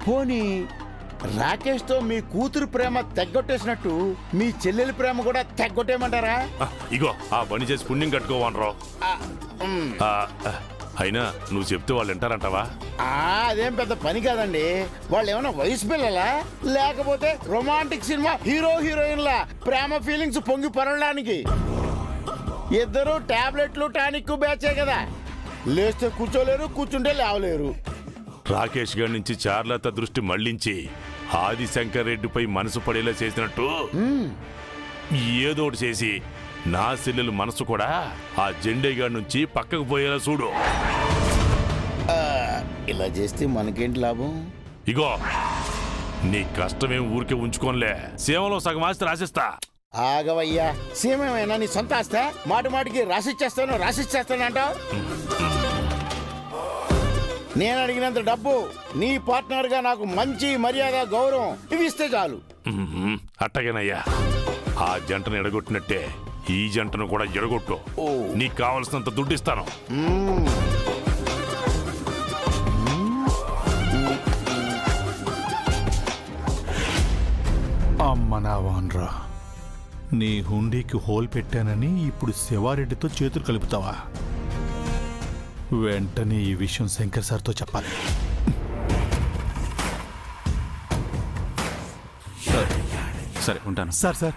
పోనీ రాకేష్తో మీ కూతురు ప్రేమ తెగ్గొట్టేసినట్టు మీ చెల్లెలి ప్రేమ కూడా తెగ్గొట్టేయమంటారా? ఇగో ఆ పని చేసి పుణ్యం కట్టుకోవనరావు. అయినా నువ్వు చెప్తే వాళ్ళు వింటారంటావా? అదేం పెద్ద పని కాదండి. వాళ్ళు ఏమైనా వయసు పిల్లలా, లేకపోతే రొమాంటిక్ సినిమా హీరో హీరోయిన్లా ప్రేమ ఫీలింగ్స్ పొంగి పొరడానికి? ఇద్దరు టాబ్లెట్లు టానిక్ బ్యాచే కదా. లేస్తే కూర్చోలేరు, కూర్చుంటే లేవలేరు. రాకేష్ గారి నుంచి చార్లత దృష్టి మళ్లించి ఆదిశంకర్ రెడ్డిపై మనసు పడేలా చేసినట్టు ఏదోటి చేసి నా చెల్లెలు మనసు కూడా ఆ జెండే గారి నుంచి పక్కకు పోయేలా చూడు. ఇలా చేస్తే మనకేంటి లాభం? ఇగో నీ కష్టమేం ఊరికే ఉంచుకోనిలే, సేవలో సగం ఆస్తి రాసిస్తా. ఆగవయ్యా, సీమేమైనా నీ సొంత ఆస్తా? మాటి మాటికి రాసిచ్చేస్తాను అంటావు. నేను అడిగినంత డబ్బు, నీ పార్ట్నర్ గా నాకు మంచి మర్యాద గౌరవం ఇవి ఇస్తే చాలు. అట్టగేనయ్యా, ఆ జంటను ఎడగొట్టినట్టే ఈ జంటను కూడా ఎడగొట్టు. నీకు కావలసినంత దుడ్డు ఇస్తాను. అమ్మ నా వాన్రా, నీ హుండీకి హోల్ పెట్టానని ఇప్పుడు శివారెడ్డితో చేతులు కలుపుతావా? వెంటనే ఈ విషయం శంకర్ సార్తో చెప్పాలి. సరే ఉంటాను. సార్ సార్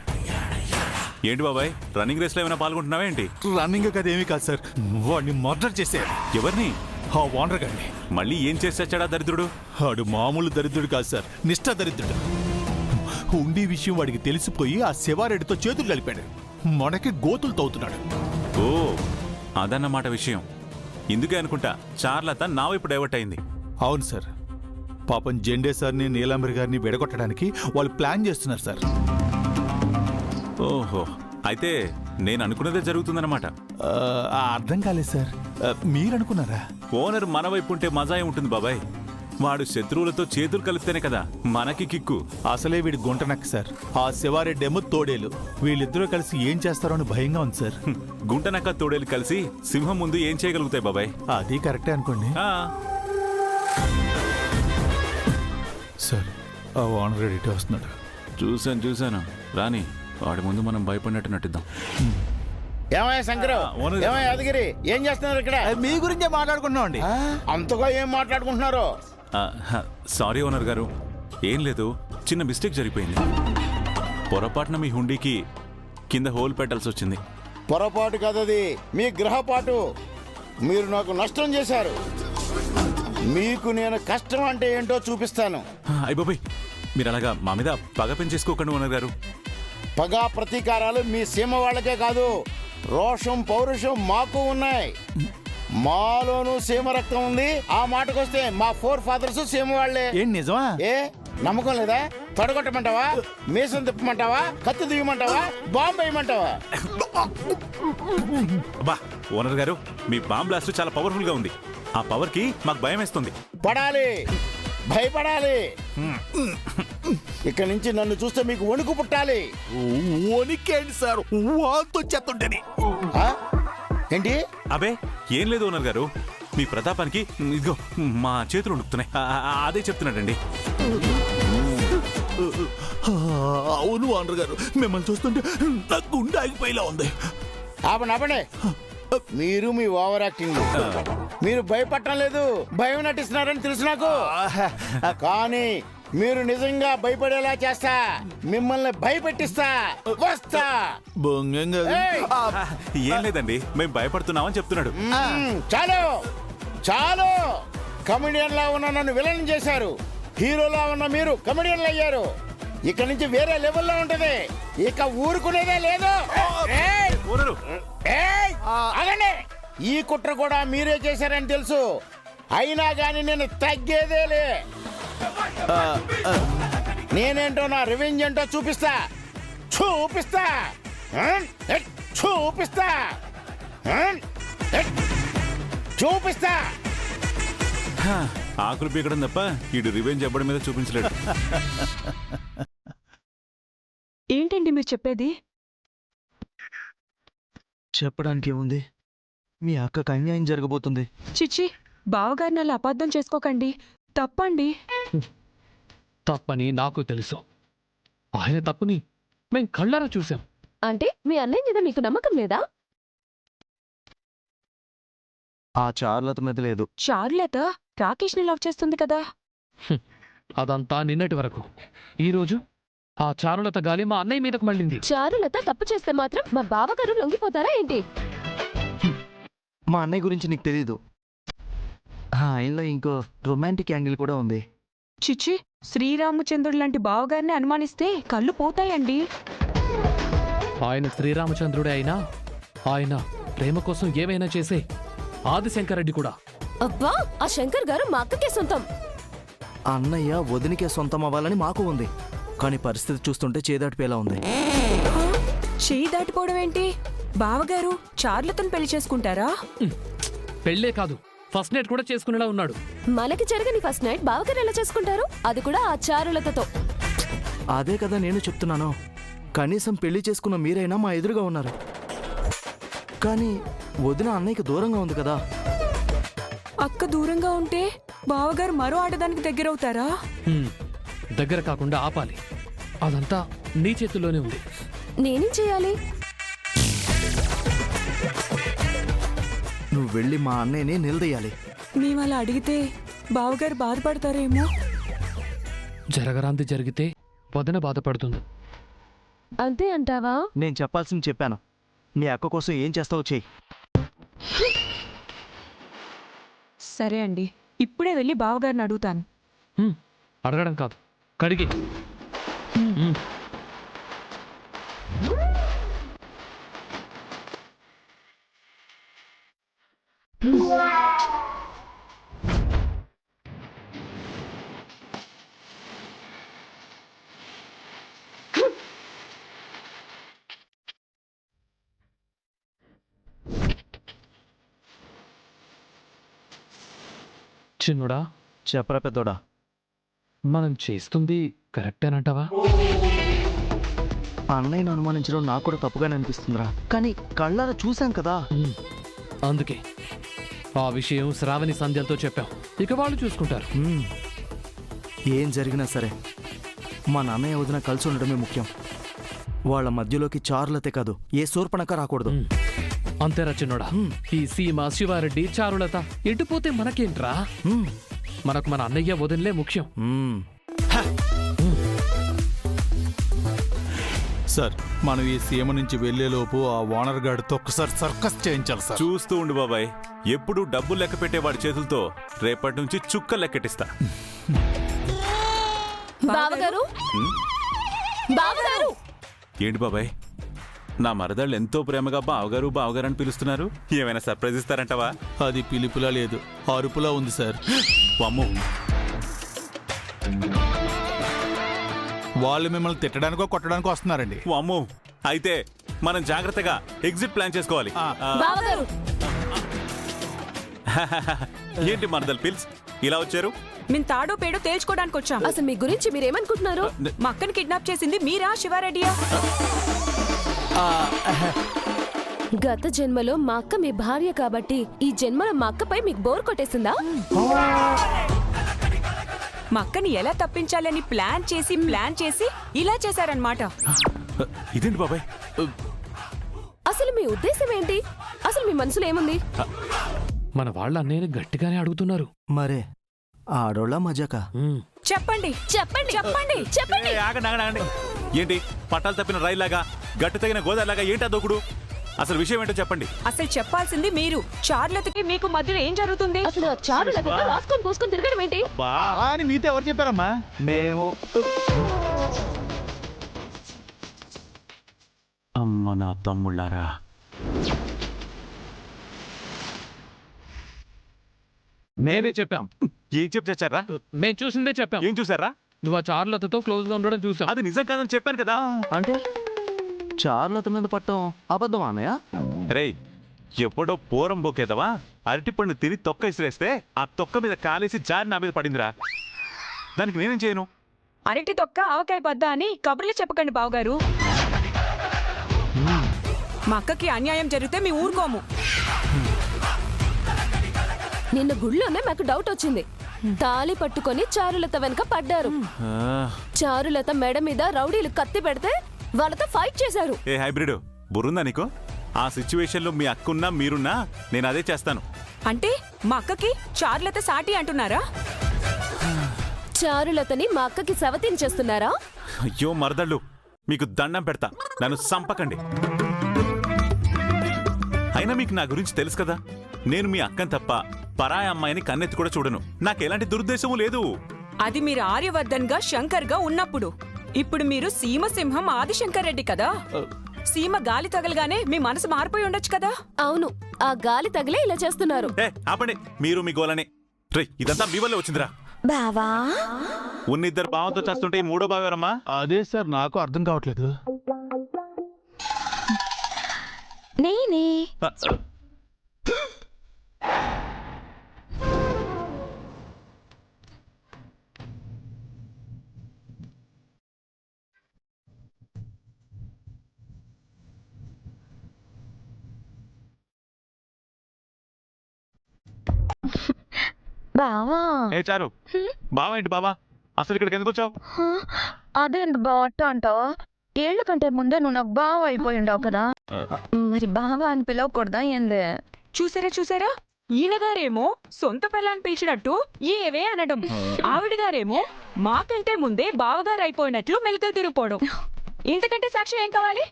ఏంటి బాబాయ్, రన్నింగ్ రేస్లో ఏమైనా పాల్గొంటున్నావా ఏంటి? రన్నింగ్ కదేమీ కాదు సార్, వాడిని మర్డర్ చేశారు. ఎవరిని? ఆ ఓనర్ గారిని. మళ్ళీ ఏం చేసాడా దరిద్రుడు? వాడు మామూలు దరిద్రుడు కాదు సార్, నిష్ఠ దరిద్రుడు. హుండీ విషయం వాడికి తెలిసిపోయి ఆ శివారెడ్డితో చేతులు కలిపాడు. మనకి గోతులు తవ్వుతున్నాడు. ఓ అదన్నమాట విషయం. ఇందుకే అనుకుంటా చార్లత నా వైపు డైవర్ట్ అయింది. అవును సార్, పాపం జెండే సార్ని నీలాంబరి గారిని విడగొట్టడానికి వాళ్ళు ప్లాన్ చేస్తున్నారు సార్. ఓహో, అయితే నేను అనుకున్నదే జరుగుతుందన్నమాట. అర్థం కాలేదు సార్, మీరు అనుకున్నారా? ఓనర్ మన వైపు ఉంటే మజా ఉంటుంది బాబాయ్. వాడు శత్రువులతో చేతులు కలిపితేనే కదా మనకి కిక్కు. అసలే వీడి గుంటనక్క సార్, ఆ శివారెడ్డి ఏమో తోడేలు. వీళ్ళిద్దరూ కలిసి ఏం చేస్తారో అని భయంగా ఉంది సార్. గుంటనక్క తోడేలు కలిసి సింహం ముందు ఏం చేయగలుగుతాయి బాబాయ్? అది కరెక్టే అనుకోండి సార్. ఆ ఓనర్ ఎడిట్ వస్తున్నాడు. చూశాను రాని, వాడి ముందు మనం భయపడినట్టు నటిద్దాం. ఏమయ్యా శంకరు, ఏమయ్యా యాదగిరి, ఏం చేస్తున్నారు ఇక్కడ? మీ గురించే మాట్లాడుకుంటున్నాం అండి. అంతగా ఏం మాట్లాడుకుంటున్నారు? సారీ ఓనర్ గారు, ఏం లేదు, చిన్న మిస్టేక్ జరిగిపోయింది. పొరపాటున మీ హుండీకి కింద హోల్ పెట్టాల్సి వచ్చింది. పొరపాటు కదది, మీ గ్రహపాటు. మీరు నాకు నష్టం చేశారు. మీకు నేను కష్టం అంటే ఏంటో చూపిస్తాను. అయ్య బాబాయ్, మీరు అలాగా మా మీద పగ పెంచేసుకోకండి ఓనర్ గారు. పగా ప్రతీకారాలు మీ సీమ వాళ్ళకే కాదు, రోషం పౌరుషం మాకు ఉన్నాయి. మాలోనూ సీమ రక్తం ఉంది. ఆ మాటకొస్తే మా 4 ఫాదర్స్ సీమ వాళ్లే. ఏం నిజమా? ఏ నమ్మకం లేదా? తొడగొట్టమంటావా? మీసం తిప్పమంటావా? కత్తి దిగమంటావా? బాంబు వేయమంటావా? అబ్బా ఓనర్ గారు, మీ బాంబ్ బ్లాస్ట్ చాలా పవర్ఫుల్ గా ఉంది. ఆ పవర్ కి మాకు భయం వేస్తుంది. పడాలి, భయపడాలి. ఇక్కడి నుంచి నన్ను చూస్తే మీకు వణుకు పుట్టాలి. వణికేంటి సార్, వాంతో చెత్తుంటేని. ఏంటి? అబే ఏం లేదు ఓనర్ గారు, మీ ప్రతాపానికి ఇదిగో మా చేతులు ఉడుకుతున్నాయి, అదే చెప్తున్నాడండి. అవును ఓనర్ గారు, మిమ్మల్ని చూస్తుంటే నా గుండె ఆగిపోయేలా ఉంది. ఆపండి, మీరు మీ ఓవర్ యాక్టింగ్. మీరు భయపడటం లేదు, భయం నటిస్తున్నారని తెలుసు నాకు. కానీ మీరు నిజంగా భయపడేలా చేస్తా, మిమ్మల్ని భయపెట్టిస్తా, వస్తా. ఏం లేదండి, మేము భయపడుతున్నామని చెప్తున్నాడు. చాలు చాలు, కమెడియన్ లా ఉన్న నన్ను విలన్ చేశారు, హీరోలా ఉన్న మీరు కమెడియన్లు అయ్యారు. ఇక నుంచి వేరే లెవెల్లో ఉంటది, ఇక ఊరుకునేదే లేదు. అదండి, ఈ కుట్ర కూడా మీరే చేశారని తెలుసు, అయినా గాని నేను తగ్గేదేలే. నేనేంటో నా రివెంజ్ ఏంటో చూపిస్తా చూపిస్తా చూపిస్తా చూపిస్తా. ఆకులు పీకడం తప్ప ఈడు రివెంజ్ ఎవ్వడి మీద చూపించలేడు. ఏంటండి మీరు చెప్పేది? చెప్పడానికి ఏముంది, మీ అక్కకు అన్యాయం జరగబోతుంది. చిచ్చి, బావగారిని అలా అబద్ధం చేసుకోకండి, తప్పండి. తప్పని నాకు తెలుసు. ఆయన తప్పుని మేం కళ్ళారా చూసాం. అంటే మీ అన్నయ్య మీద మీకు నమ్మకం లేదా? ఆ చారులత మీద లేదు. చారులత రాకేష్ని లవ్ చేస్తుంది కదా. అదంతా నిన్నటి వరకు. ఈరోజు ఆ చారులత గాలి మా అన్నయ్య మీదకు మళ్ళింది. చారులత తప్పు చేస్తే మాత్రం మా బావగారు లొంగిపోతారా ఏంటి? మా అన్నయ్య గురించి నీకు తెలీదు. ఆయనలో ఇంకో రొమాంటిక్ యాంగిల్ కూడా ఉంది. చిచ్చి, శ్రీరామచంద్రుడు లాంటి బావగారిని అనుమానిస్తే కళ్ళు పోతాయండి. ఆయన శ్రీరామచంద్రుడే అయినా ఆయన ప్రేమ కోసం ఏమైనా చేసే ఆదిశంకరెడ్డి కూడా. అబ్బా, ఆ శంకర్ గారు మా అక్కకే సొంతం. అన్నయ్య వదినికే సొంతం అవ్వాలని మాకు ఉంది, కానీ పరిస్థితి చూస్తుంటే చేదాటిపేలా ఉంది. చెయ్యి దాటిపోవడం ఏంటి? బావగారు చారులతను పెళ్లి చేసుకుంటారా? పెళ్ళే కాదు, ఫస్ట్ నైట్ కూడా చేసుకునేలా ఉన్నాడు. మనకి జరగని ఫస్ట్ నైట్ బావగారు ఎలా చేసుకుంటారు? అది కూడా ఆ చారులతతో. అదే కదా నేను చెప్తున్నాను. కనీసం పెళ్లి చేసుకున్న మీరైనా మా ఎదురుగా ఉన్నారు, కానీ వదిన అన్నయ్యకి దూరంగా ఉంది కదా. అక్క దూరంగా ఉంటే బావగారు మరో ఆడదానికి దగ్గరవుతారా? దగ్గర కాకుండా ఆపాలి. అదంతా నీ చేతుల్లోనే ఉంది. నేనేం చేయాలి? నువ్వు వెళ్ళి మా అన్నయ్యని నిలదీయాలి. మేము అలా అడిగితే బావగారు బాధపడతారేమో. జరగరాంది జరిగితే వదిన బాధపడుతుంది. అంతే అంటావా? నేను చెప్పాల్సింది చెప్పాను. మీ అక్క కోసం ఏం చేస్తావో చెయ్యి. సరే అండి, ఇప్పుడే వెళ్ళి బావగారిని అడుగుతాను. అడగడం కాదు, కడిగి. చిన్నుడా, చెప్పరా పెద్దోడా. మనం చేస్తుంది కరెక్టేనంటావా? అన్నయ్యను అనుమానించడం నాకు కూడా తప్పుగానే అనిపిస్తుందిరా, కానీ కళ్ళారా చూశాం కదా. అందుకే ఆ విషయం శ్రావణి సంధ్యలతో చెప్పాం. ఇక వాళ్ళు చూసుకుంటారు. ఏం జరిగినా సరే మా నాన్నయ్య వదిన కలిసి ఉండడమే ముఖ్యం. వాళ్ళ మధ్యలోకి చారులతే కాదు, ఏ శూర్పణక రాకూడదు. అంతేరా చిన్నోడా. ఈ సీమ, శివారెడ్డి, చారులత ఎటుపోతే మనకేంట్రా? మనకు మన అన్నయ్య వదినలే ముఖ్యం. సార్, మనం ఈ సీమ నుంచి వెళ్లేలోపు ఆ ఓనర్ గాడితో ఒక్కసారి సర్కస్ చేయించాలి సార్. చూస్తూ ఉండు బాబాయ్, ఎప్పుడు డబ్బులు లెక్క పెట్టేవాడి చేతులతో రేపటి నుంచి చుక్క లెక్కెట్టిస్తా. బావగారు, బావగారు. ఏంటి బాబాయ్, నా మరదళ్ళు ఎంతో ప్రేమగా బావగారు బావగారు అని పిలుస్తున్నారు. ఏమైనా సర్ప్రైజ్ ఇస్తారంటవా? అది పిలుపులా లేదు, అరుపులా ఉంది సార్. అమ్మో, వాళ్ళు మిమ్మల్ని తిట్టడానికో కొట్టడానికో వస్తున్నారండి. అమ్మో, అయితే మనం జాగ్రత్తగా ఎగ్జిట్ ప్లాన్ చేసుకోవాలి. బావగారు, ఏంటి మరదలు పిల్స్ ఇలా వచ్చారు? మేము తాడో పేడో తేల్చుకోవడానికి వచ్చాం. అసలు మీ గురించి మీరేమనుకుంటున్నారు? మా అక్కని కిడ్నాప్ చేసింది మీరా, శివారెడ్డియా? గత జన్మలో మా అక్క మీ భార్య కాబట్టి ఈ జన్మలో మా అక్కపై మీకు బోర్ కొట్టేసిందా? మా అక్కని ఎలా తప్పించాలని ప్లాన్ చేసి ఇలా చేశారనమాట. ఇదేంటి బాబాయ్? అసలు మీ ఉద్దేశం ఏంటి? అసలు మీ మనసులో ఏముంది? మన వాళ్ళ అన్నయ్యని గట్టిగానే అడుగుతున్నారు. మరే ఆడోళ్ళ మజాక. చెప్పండి చెప్పండి చెప్పండి చెప్పండి. ఆగండి ఆగండి ఆగండి. ఏంటి పట్టాలు తప్పిన రైల్లాగా, గట్టు తగిన గోదాలాగా ఏంటి అదొకడు? అసలు విషయం ఏంటో చెప్పండి. అసలు చెప్పాల్సింది మీరు. చార్లతకి మీకు మధ్యలో ఏం జరుగుతుంది? అసలు చారులతో రాసుకొని పూసుకొని తిరగడం ఏంటి? అని మీతో ఎవరు చెప్పారమ్మా? మేము అమ్మ నా తమ్ముళ్ళారా, మేమే చెప్పాం. ఏం చెప్పారా? మేము చూసిందే చెప్పాం. ఏం చూసారా? నువ్వు ఆ చారులతతో క్లోజ్ గా ఉండడం చూసాం. అది నిజం కాదని చెప్పాను కదా. అంటే చారులత మీద పట్టం అబద్ధం అన్నయ్య? రేయ్, ఎప్పుడో పూరం బొకేదవా అరటిపండు తిని తొక్క ఇసిరేస్తే ఆ తొక్క మీద కాలేసి జారి నా మీద పడిందిరా. దానికి నేనేం చేయను? అరటి తొక్క ఆవకాయ బద్ద అని కబుర్లు చెప్పకండి బావగారు. మా అక్కకి అన్యాయం జరిగితే మీ ఊరుకోము. నిన్న గుళ్ళోనే మాకు డౌట్ వచ్చింది. తాళి పట్టుకొని చారులత వెనక పడ్డారు. చారులత మెడ మీద రౌడీలు కత్తి పెడితే వాళ్ళతో ఫైట్ చేశారు. ఏ హైబ్రిడ్ బుర్రుందా నీకు? ఆ సిచ్యువేషన్ లో మీ అక్కున్నా మీరున్నా నేను అదే చేస్తాను. అంటే మా అక్కకి చారులత సాటి అంటున్నారా? చారులతని మా అక్కకి సవతించేస్తున్నారా? అయ్యో మరదళ్ళు, మీకు దండం పెడతా, నన్ను సంపకండి. అయినా మీకు నా గురించి తెలుసు కదా, నేను మీ అక్కని తప్ప పరాయి అమ్మాయిని కన్నెత్తి కూడా చూడను. నాకు ఎలాంటి దురుద్దేశము లేదు. అది మీరు ఆర్యవర్ధన్ గా శంకర్ గా ఉన్నప్పుడు. ఇప్పుడు మీరు సీమసింహం ఆదిశంకర్ రెడ్డి కదా. సీమ గాలి తగలగానే మీ మనసు మారిపోయి ఉండొచ్చు కదా. అవును, ఆ గాలి తగిలే ఇలా చేస్తున్నారు. ఏ ఆపండి మీరు మీ గోలని. రే ఇదంతా మీ వల్లే వచ్చిందిరా. బావా, ఉన్నిద్దరు భావంతో చేస్తుంటే ఈ మూడో భావరమ్మా. అదే సార్ నాకు అర్థం కావట్లేదు. నేనే బావా, ఏ చారు బావా, ఏంటి బావా అసలు ఇక్కడికి ఎందుకు వచ్చావు? అదేంటి బావ అంటావా? ఏళ్ల కంటే ముందే నువ్వు నాకు బావ అయిపోయి ఉండవు కదా, మరి బావా అని పిలవకూడదా ఏంది? చూసారా ఈయన గారేమో సొంత పిల్లని పిలిచినట్టు ఏవే అనడం, ఆవిడ గారేమో మాకంటే ముందే బావగారు అయిపోయినట్లు మెలికలు తిరిగిపోవడం. ఇంతకంటే సాక్ష్యం ఏం కావాలి?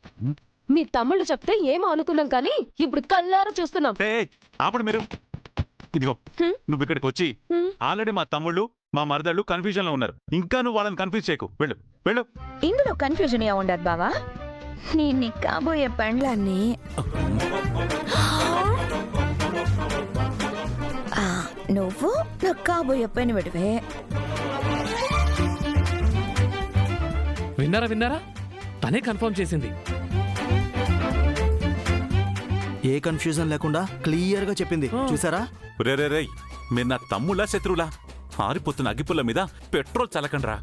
మీ తమ్ముళ్ళు చెప్తే ఏమో అనుకున్నాం కానీ ఇప్పుడు కళ్ళారా చూస్తున్నాం. ఆపండి మీరు. ఇదిగో నువ్వు ఇక్కడికి వచ్చి ఆల్రెడీ మా తమ్ముళ్ళు మా మరదళ్ళు కన్ఫ్యూజన్ లో ఉన్నారు. ఇంకా నువ్వు వాళ్ళని కన్ఫ్యూజ్ చేయకు. వెళ్ళు వెళ్ళు. ఇందులో కన్ఫ్యూజన్ ఏ ఉండదు బావా. నేను నీకు కాబోయే పండ్లన్నీ నువ్వు నాకు కాబోయే పని విడివే. విన్నారా? తనే కన్ఫర్మ్ చేసింది. ఏ కన్ఫ్యూజన్ లేకుండా క్లియర్ గా చెప్పింది. చూసారా? రే రే రేయ్, మీరు నా తమ్ముళ్ళ శత్రువులా? ఆరిపోతున్న అగ్గిపుల్ల మీద పెట్రోల్ చల్లకండ్రా.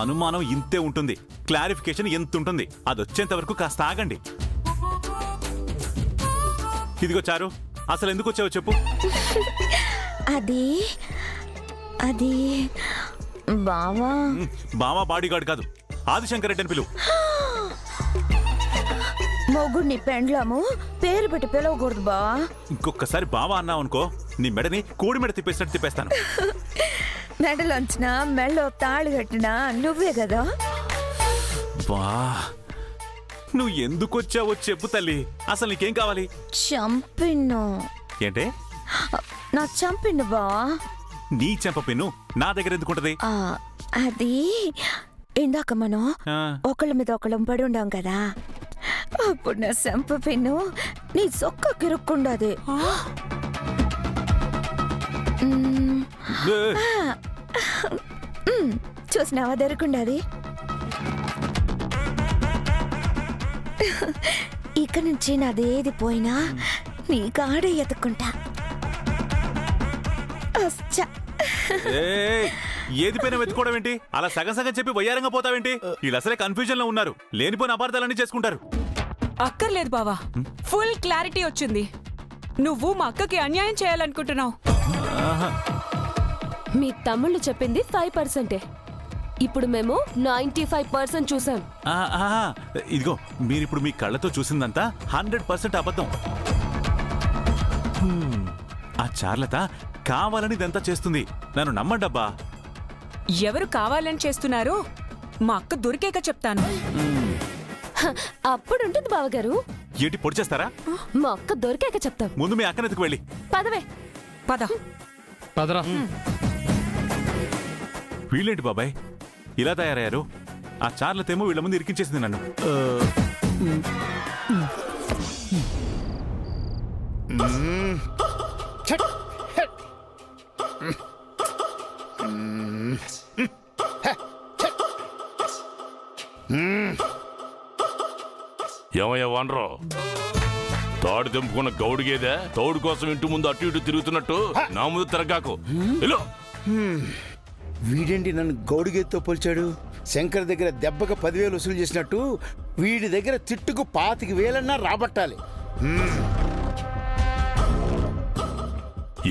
అనుమానం ఇంతే ఉంటుంది, క్లారిఫికేషన్ ఎంత ఉంటుంది. అది వచ్చేంత వరకు కాస్త ఆగండి. ఇదిగో చారు, అసలు ఎందుకు వచ్చావో చెప్పు. అది బావా, బావా బాడీగార్డ్ కాదు, ఆదిశంకర్ రెడ్డి అని పిలువు. మొగుడిని పెండ్లాము పేరు పెట్టి పిలవకూడదు బావా. ఇంకొకసారి బావా అన్నావు అనుకో, నీ మెడని కోడి మెడ తిప్పేసినట్టు తిప్పేస్తాను. మెడలోంచిన మెడలో తాళి కట్టినా నువ్వే కదా. బా, నువ్వు ఎందుకు వచ్చావో చెప్పు తల్లి. అసలు నీకేం కావాలి? చంపిన్ను. ఏంటే? నా చంపిన్ను బావా. నీ చెంప పిన్ను నా దగ్గర ఎందుకుంటది? అది ఇందాక మనం ఒకళ్ళ మీద ఒకళ్ళం పడి ఉండాం కదా, అప్పుడు నా చెంప పిన్ను నీ సొక్క కిరుక్కుండది. చూసినావా దొరుకుండది. ఇక నుంచి నాదేది పోయినా నీ కాడే ఎత్తుకుంటా. ఏది పైన వెతుకోవడం ఏంటి? అలా సగం సగం చెప్పి వయ్యారంగా పోతావేంటి? వీళ్ళు అసలే కన్ఫ్యూజన్ లో ఉన్నారు, లేనిపోయిన అపార్థాలన్నీ చేసుకుంటారు. అక్కర్లేదు బావా, ఫుల్ క్లారిటీ వచ్చింది. నువ్వు మా అక్కకి అన్యాయం చేయాలనుకుంటున్నావు. మీ తమ్ముళ్ళు చెప్పింది 5%. ఇప్పుడు మేము 95% చూసాం. ఇదిగో మీరిప్పుడు మీ కళ్ళతో చూసిందంతా 100% అబద్ధం. ఆ చార్లత కావాలని ఇదంతా చేస్తుంది, నన్ను నమ్మండబ్బా. ఎవరు కావాలని చేస్తున్నారో మా అక్క దొరికేక చెప్తాను. అప్పుడుంటుంది బావగారు. ఏంటి పొడి చేస్తారా? మా అక్క దొరికాక చెప్తాం. ముందు మీ అక్కనెత్తుకు వెళ్ళి. పదవే. పదరా. వీళ్ళేంటి బాబాయ్ ఇలా తయారయ్యారు? ఆ చార్లతేమో వీళ్ళ ముందు ఇరికించేసింది నన్ను. ఏమయ్యా వానరు, తాడు తెంపుకున్న గౌడు గేదె తోడు కోసం ఇంటి ముందు అటు ఇటు తిరుగుతున్నట్టు నా ముందు తిరగాకు. వీడేంటి నన్ను గౌడిగేతో పోల్చాడు? శంకర్ దగ్గర దెబ్బకు 10,000 వసూలు చేసినట్టు వీడి దగ్గర తిట్టుకు 25,000 రాబట్టాలి.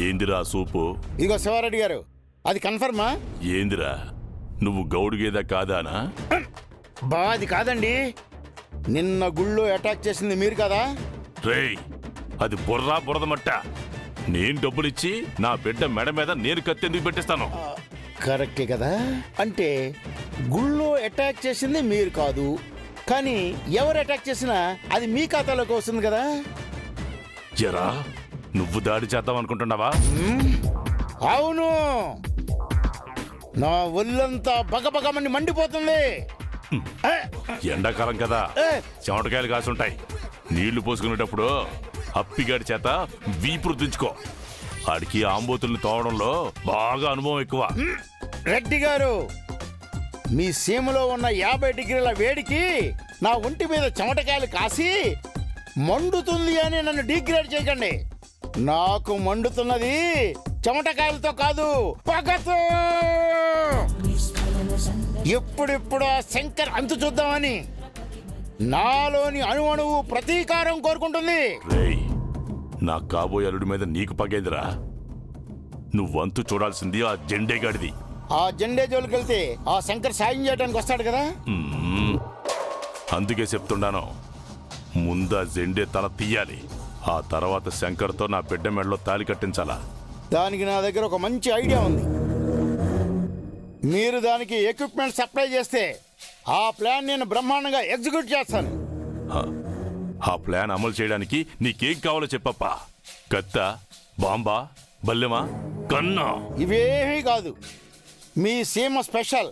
ఏందిరా సూపు? ఇదిగో శివారెడ్డి గారు, అది కన్ఫర్మా? ఏందిరా నువ్వు గౌడు గేద కాదానా? అది కాదండి. నిన్న గుళ్ళో అటాక్ చేసింది మీరు కదా? రేయ్, అది బురద మట్ట. నేను డబ్బులిచ్చి నా బిడ్డ మెడ మీద నేను కత్తి ఎందుకు పెట్టిస్తాను? కరెక్టే కదా. అంటే గుళ్ళో అటాక్ చేసింది మీరు కాదు, కానీ ఎవరు అటాక్ చేసినా అది మీ ఖాతాలోకి వస్తుంది కదా. జరా నువ్వు దాడి చేద్దాం అనుకుంటున్నావా? అవును, నా ఒళ్ళంతా బగబగమని మండిపోతుంది. ఎండాకాలం కదా, చెమటకాయలు కాసుంటాయి. నీళ్లు పోసుకునేటప్పుడు అప్పిగాడి చేత వీపు రుద్దించుకో. ఆడికి ఆంబోతుల్ని తోవడంలో బాగా అనుభవం ఎక్కువ. రెడ్డి గారు, మీ సీమలో ఉన్న 50 డిగ్రీల వేడికి నా ఒంటి మీద చెమటకాయలు కాసి మండుతుంది అని నన్ను డిగ్రేడ్ చేయకండి. నాకు మండుతున్నది చెమటకాయలతో కాదు, పగతో. ఎప్పుడెప్పుడు ఆ శంకర్ అంతు చూద్దామని నాలోని అణువణువు ప్రతీకారం కోరుకుంటుంది. రేయ్, నా కాబోయే అల్లుడి మీద నీకు పగేదిరా. నువ్వంతు చూడాల్సింది ఆ జెండేగాడిది. ఆ జెండే జోలికి వెళ్తే ఆ శంకర్ సాయం చేయడానికి వస్తాడు కదా. అందుకే చెప్తున్నాను, ముందా జెండే తల తీయాలి. ఆ తర్వాత శంకర్తో నా బిడ్డ మెడలో తాళి కట్టించాలా. దానికి నా దగ్గర ఒక మంచి ఐడియా ఉంది. మీరు దానికి ఎక్విప్మెంట్ సప్లై చేస్తే ఆ ప్లాన్ నేను బ్రహ్మాండంగా ఎగ్జిక్యూట్ చేస్తాను. ఆ ప్లాన్ అమలు చేయడానికి నీకేం కావాలో చెప్పప్పా. కత్త, బాంబా, బల్లెమా, కన్నా? ఇవేమీ కాదు, మీ సీమ స్పెషల్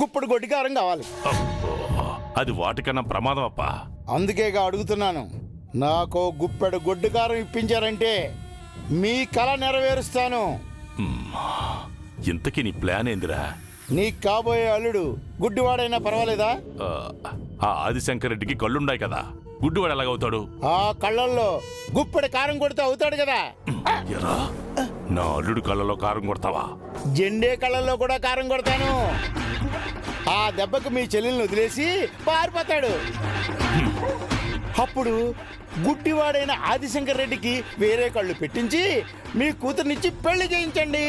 గుప్పుడు గొడ్డికారం కావాలి. అబ్బో, అది వాటికన్నా ప్రమాదం అప్పా. అందుకేగా అడుగుతున్నాను. నాకు గుప్పెడు గొడ్డుకారం ఇప్పించారంటే మీ కళ నెరవేరుస్తాను. ఇంతకీ నీ ప్లాన్ ఏందిరా? నీకు కాబోయే అల్లుడు గుడ్డివాడైనా పర్వాలేదా? ఆ ఆదిశంకర్ రెడ్డికి కళ్ళుండాయి కదా, గుడ్డివాడు ఎలాగవుతాడు? ఆ కళ్ళల్లో గుప్పెడు కారం కొడితే అవుతాడు కదా. ఎరా, నా అల్లుడు కళ్ళలో కారం కొడతావా? జెండే కళ్ళల్లో కూడా కారం కొడతాను. ఆ దెబ్బకు మీ చెల్లెల్ని వదిలేసి పారిపోతాడు. అప్పుడు గుడ్డివాడైన ఆదిశంకర్ రెడ్డికి వేరే కళ్ళు పెట్టించి మీ కూతుర్నిచ్చి పెళ్లి చేయించండి.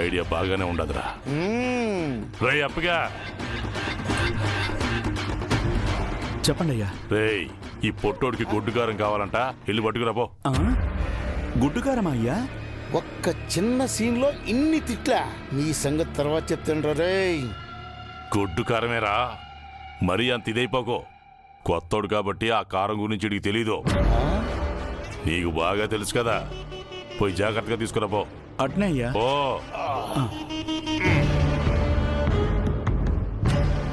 ఐడియా బాగానే ఉండదురా. రేయ్ అప్పగా, చెప్పండి అయ్యా. రేయ్, ఈ పొట్టోడికి గొడ్డుకారం కావాలంట, వెళ్ళి పట్టుకురాపో. గుడ్డుకారమా అయ్యా? ఒక్క చిన్న సీన్లో ఇన్ని తిట్లా. మీ సంగతి తర్వాత చెప్తాను రే. గొడ్డు కారమేరా, మరీ అంత ఇదైపోకో. కొత్తోడు కాబట్టి ఆ కారం గురించి వీడికి తెలీదు. నీకు బాగా తెలుసు కదా, పోయి జాగ్రత్తగా తీసుకురాపో. అట్నే అయ్యా. ఓ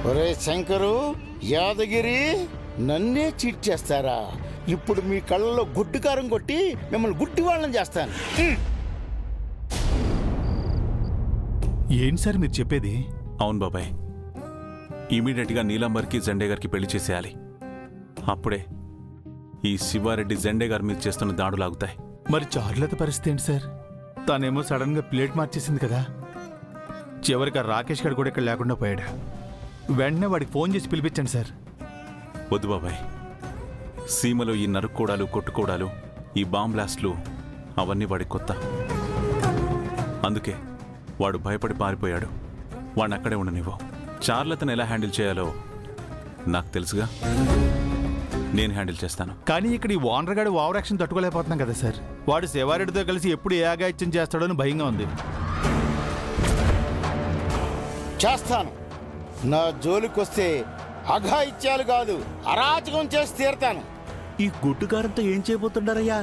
ఒరే శంకరు, యాదగిరి, నన్నే చీట్ చేస్తారా? ఇప్పుడు మీ కళ్ళలో గుడ్డుకారం కొట్టి మిమ్మల్ని గుడ్డి వాళ్ళని చేస్తాను. ఏంటి సార్ మీరు చెప్పేది? అవును బాబాయ్, ఇమీడియట్గా నీలాంబర్కి జెండే గారికి పెళ్లి చేసేయాలి. అప్పుడే ఈ శివారెడ్డి జెండే గారి మీద చేస్తున్న దాడులాగుతాయి. మరి చారులత పరిస్థితి ఏంటి సార్? తానేమో సడన్ గా ప్లేట్ మార్చేసింది కదా. చివరికి ఆ రాకేష్ గారు కూడా ఇక్కడ లేకుండా పోయాడు. వెంటనే వాడికి ఫోన్ చేసి పిలిపించండి సార్. వద్దు బాబాయ్, సీమలో ఈ నరుక్కోడాలు, కొట్టుకోడాలు, ఈ బాంబ్ బ్లాస్ట్లు అవన్నీ వాడికి కొత్త. అందుకే వాడు భయపడి పారిపోయాడు. వాడిని అక్కడే ఉండనివ్వు. చార్లతను ఎలా హ్యాండిల్ చేయాలో నాకు తెలుసుగా, నేను హ్యాండిల్ చేస్తాను. కానీ ఇక్కడ ఈ ఓనర్ గాడు ఓవర్ యాక్షన్ తట్టుకోలేకపోతున్నాం కదా సార్. వాడు శివారెడ్డితో కలిసి ఎప్పుడు ఏ ఆగాయిత్యం చేస్తాడో అని భయంగా ఉంది. చేస్తాను. నా జోలికొస్తే అఘాయిత్యాలు కాదు, అరాచకం చేసి తీరుతాను. ఈ గుడ్డుకారంతో ఏం చేయబోతుండారయ్యా?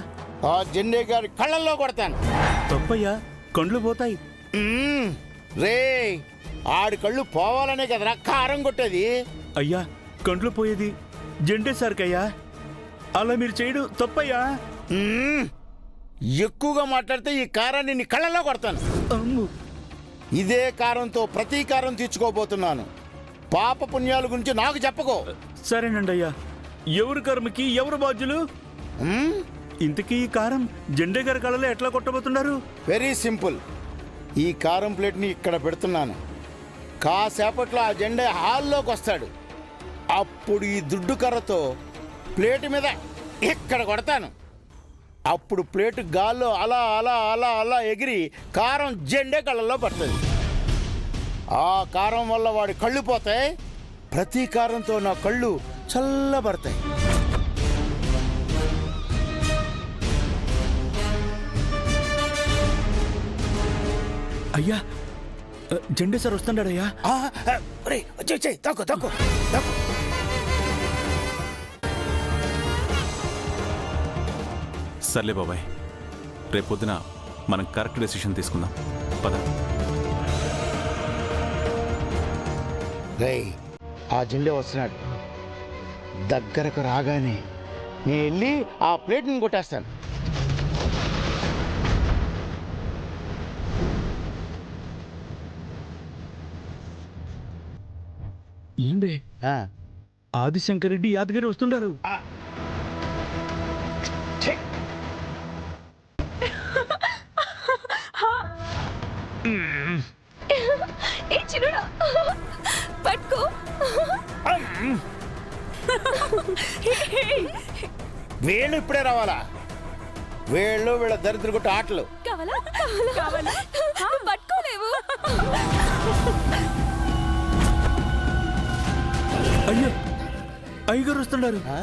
ఆ జెండే గారి కళ్ళల్లో కొడతాను. తప్పయ్యా, కండ్లు పోతాయి. రే, ఆడి కళ్ళు పోవాలనే కదరా కారం కొట్టేది. అయ్యా, కండ్లు పోయేది జెండే సార్కయ్యా. అలా మీరు చేయడం తప్పయ్యా. ఎక్కువగా మాట్లాడితే ఈ కారాన్ని నీ కళ్ళల్లో కొడతాను. అమ్ము. ఇదే కారంతో ప్రతీకారం తీర్చుకోబోతున్నాను. పాప పుణ్యాల గురించి నాకు చెప్పకో. సరేనండి అయ్యా. ఎవరు కర్మకి ఎవరు బాధ్యులు? ఇంతకీ ఈ కారం జెండే గారి కళ్ళలో ఎట్లా కొట్టబోతున్నారు? Very simple. ఈ కారం ప్లేట్ని ఇక్కడ పెడుతున్నాను. కాసేపట్లో ఆ జెండా హాల్లోకి వస్తాడు. అప్పుడు ఈ దుడ్డు కర్రతో ప్లేట్ మీద ఇక్కడ కొడతాను. అప్పుడు ప్లేటు గాల్లో అలా అలా అలా అలా ఎగిరి కారం జెండే కళ్ళల్లో పడుతుంది. ఆ కారం వల్ల వాడి కళ్ళు పోతాయి. ప్రతి కారంతో నా కళ్ళు చల్లబడతాయి. అయ్యా జెండే సార్ వస్తున్నాడయ్యా. తక్కువ తక్కువ తక్కువ. సర్లే బాబాయ్, రేపొద్దున మనం కరెక్ట్ డెసిషన్ తీసుకుందాం. పద. రేయ్, ఆ జెండే వస్తున్నాడు. దగ్గరకు రాగానే నేను వెళ్ళి ఆ ప్లేట్ని కొట్టేస్తాను. ఏంటి ఆ, ఆదిశంకర్ రెడ్డి యాదగిరి వస్తుండారు. ఏ చిన్నడా పట్టుకో. వీళ్ళు ఇప్పుడే రావాలా? వీళ్ళు వీళ్ళ దరిద్ర కొట్టు ఆటలు. కావాలా కావాలా పట్టుకోలేవు. అయ్యో అయ్యగారు వస్తున్నారు. ఆ?